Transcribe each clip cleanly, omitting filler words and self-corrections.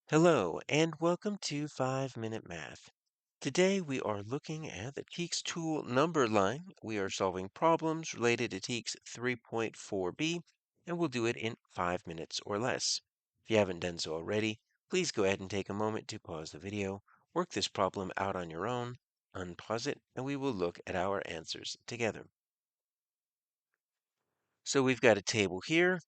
Hello, and welcome to 5-Minute Math. Today we are looking at the TEKS tool number line. We are solving problems related to TEKS 3.4b, and we'll do it in 5 minutes or less. If you haven't done so already, please go ahead and take a moment to pause the video, work this problem out on your own, unpause it, and we will look at our answers together. So we've got a table here.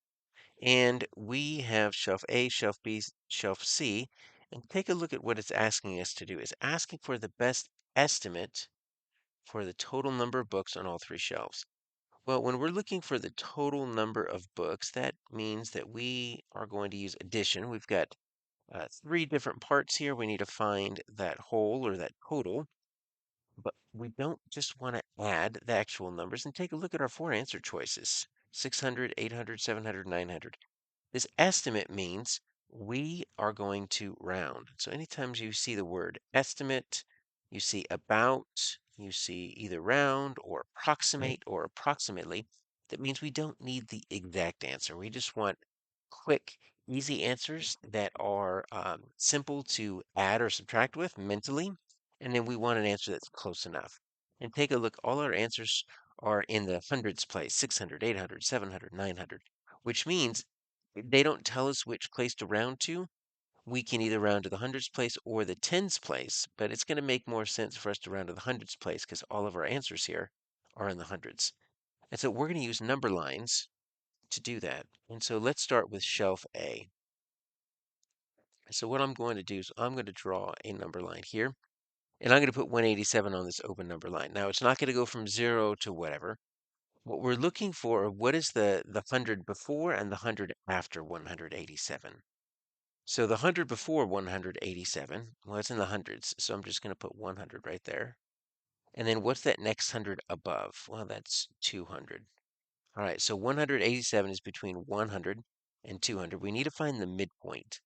And we have shelf A, shelf B, shelf C. And take a look at what it's asking us to do. It's asking for the best estimate for the total number of books on all three shelves. Well, when we're looking for the total number of books, that means that we are going to use addition. We've got three different parts here. We need to find that whole or that total. But we don't just want to add the actual numbers. And take a look at our four answer choices: 600, 800, 700, 900. This estimate means we are going to round. So anytime you see the word estimate, you see about, you see either round or approximate or approximately, that means we don't need the exact answer. We just want quick, easy answers that are simple to add or subtract with mentally. And then we want an answer that's close enough. And take a look, all our answers are in the hundreds place: 600, 800, 700, 900, which means they don't tell us which place to round to. We can either round to the hundreds place or the tens place, but it's going to make more sense for us to round to the hundreds place because all of our answers here are in the hundreds. And so we're going to use number lines to do that. And so let's start with shelf A. So what I'm going to do is I'm going to draw a number line here, and I'm going to put 187 on this open number line. Now it's not going to go from 0 to whatever. What we're looking for, what is the 100 before and the 100 after 187? So the 100 before 187, well, it's in the hundreds, so I'm just going to put 100 right there. And then what's that next 100 above? Well, that's 200. All right, so 187 is between 100 and 200. We need to find the midpoint.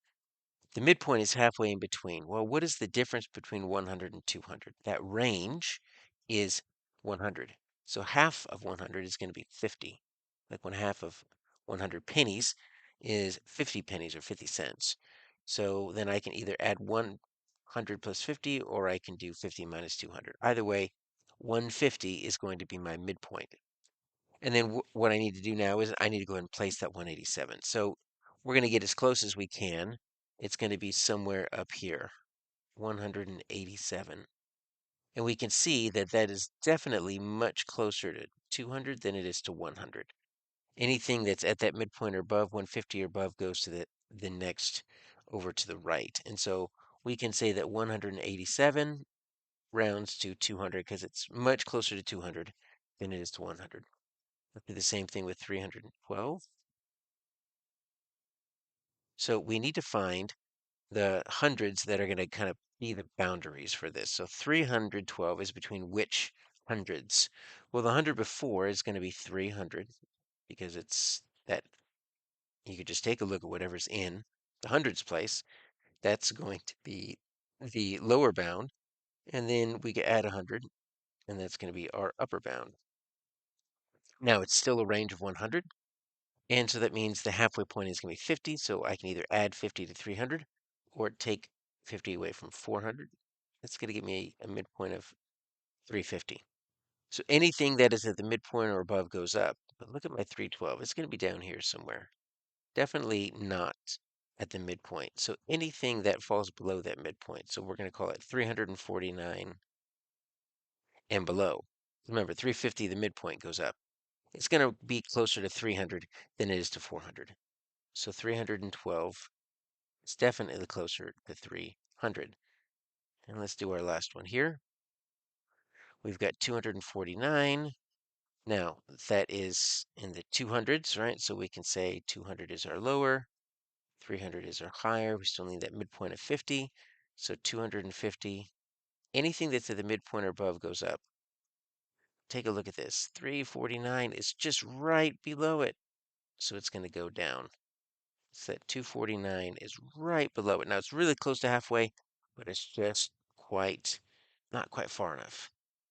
The midpoint is halfway in between. Well, what is the difference between 100 and 200? That range is 100. So half of 100 is going to be 50. Like one half of 100 pennies is 50 pennies or 50 cents. So then I can either add 100 plus 50 or I can do 50 minus 200. Either way, 150 is going to be my midpoint. And then what I need to do now is I need to go ahead and place that 187. So we're going to get as close as we can. It's going to be somewhere up here, 187. And we can see that that is definitely much closer to 200 than it is to 100. Anything that's at that midpoint or above 150 or above goes to the next over to the right. And so we can say that 187 rounds to 200 because it's much closer to 200 than it is to 100. Let's do the same thing with 312. So we need to find the hundreds that are going to kind of be the boundaries for this. So 312 is between which hundreds? Well, the 100 before is going to be 300 because it's that you could just take a look at whatever's in the hundreds place. That's going to be the lower bound. And then we can add 100, and that's going to be our upper bound. Now it's still a range of 100. And so that means the halfway point is going to be 50. So I can either add 50 to 300 or take 50 away from 400. That's going to give me a midpoint of 350. So anything that is at the midpoint or above goes up. But look at my 312. It's going to be down here somewhere. Definitely not at the midpoint. So anything that falls below that midpoint. So we're going to call it 349 and below. Remember, 350, the midpoint goes up. It's going to be closer to 300 than it is to 400. So 312 is definitely closer to 300. And let's do our last one here. We've got 249. Now, that is in the 200s, right? So we can say 200 is our lower, 300 is our higher. We still need that midpoint of 50. So 250. Anything that's at the midpoint or above goes up. Take a look at this. 349 is just right below it. So it's going to go down. So that 249 is right below it. Now it's really close to halfway, but it's just not quite far enough.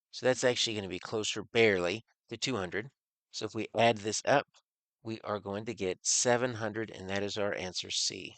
So that's actually going to be closer barely to 200. So if we add this up, we are going to get 700, and that is our answer C.